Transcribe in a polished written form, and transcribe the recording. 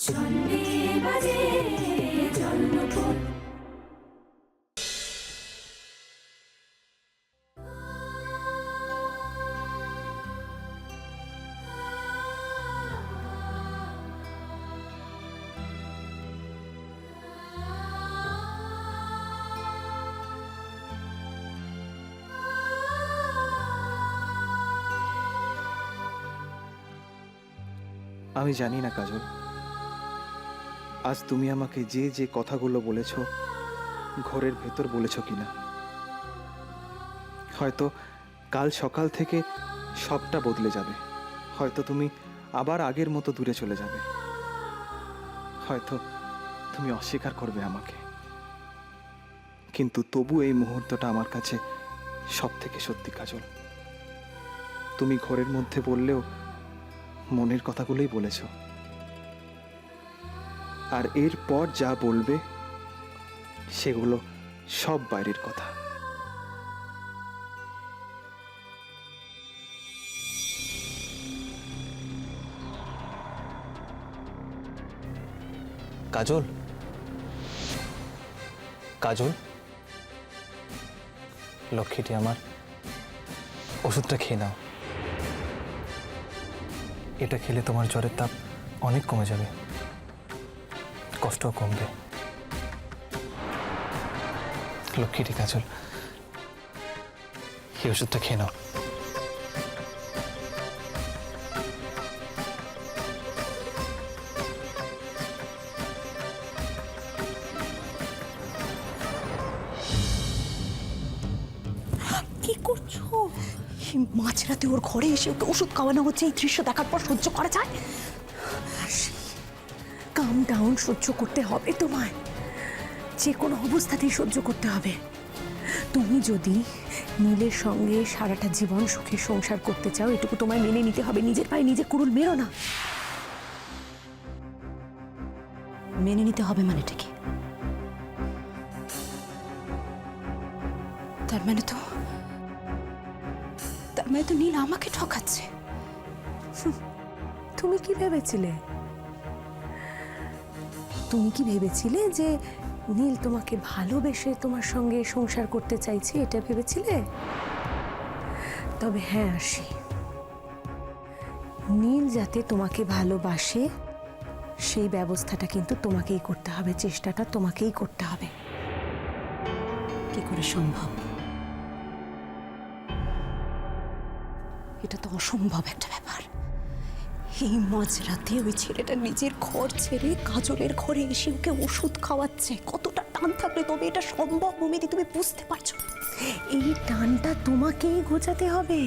আমি জানি না কাজল, আজ তুমি আমাকে যে যে কথাগুলো বলেছ ঘরের ভেতর বলেছ কিনা। হয়তো কাল সকাল থেকে সবটা বদলে যাবে। হয়তো তুমি আবার আগের মতো দূরে চলে যাবে। হয়তো তুমি অস্বীকার করবে আমাকে, কিন্তু তবু এই মুহূর্তটা আমার কাছে সব থেকে সত্যি কাজল। তুমি ঘরের মধ্যে বললেও মনের কথাগুলোই বলেছ, আর এরপর যা বলবে সেগুলো সব বাইরের কথা। কাজল, কাজল, লক্ষ্মীটি আমার, ওষুধটা খেয়ে নাও। এটা খেলে তোমার জ্বরের তাপ অনেক কমে যাবে, কষ্টও কমবে। লক্ষ্মীটি কাজল, এই ওষুধটা খেয়ে নাও। কি করছো? মাঝরাতে ওর ঘরে এসে ওকে ওষুধ খাওয়ানো হচ্ছে, এই দৃশ্য দেখার পর সহ্য করা যায়? কাম ডাউন, সহ্য করতে হবে তোমায়, যে কোনো অবস্থাতেই সহ্য করতে হবে। তুমি যদি নীলের সঙ্গে সারাটা জীবন সুখে সংসার করতে চাও, এটুকু তোমায় মেনে নিতে হবে। নিজের পায়ে নিজে কুড়ুল মেরো না। মেনে নিতে হবে মানেটা কি? তার মানে তো নীল আমাকে ঠকাচ্ছে। তুমি কি ভেবেছিলে? তুমি কি ভেবেছিলে যে নীল তোমাকে ভালোবেসে তোমার সঙ্গে সংসার করতে চাইছে? এটা ভেবেছিলে? তবে হ্যাঁ আরশি, নীল যাতে তোমাকে ভালোবাসে সেই ব্যবস্থাটা কিন্তু তোমাকেই করতে হবে, চেষ্টাটা তোমাকেই করতে হবে। কি করে সম্ভব? এটা তো অসম্ভব একটা ব্যাপার। এই মাঝরাতে ওই ছেলেটা নিজের ঘর ছেড়ে কাজলের ঘরে এসে ওকে ওষুধ খাওয়াচ্ছে। কতটা টান থাকলে তবে এটা সম্ভব মমিদি, তুমি বুঝতে পারছো? এই টানটা তোমাকেই ঘোচাতে হবে।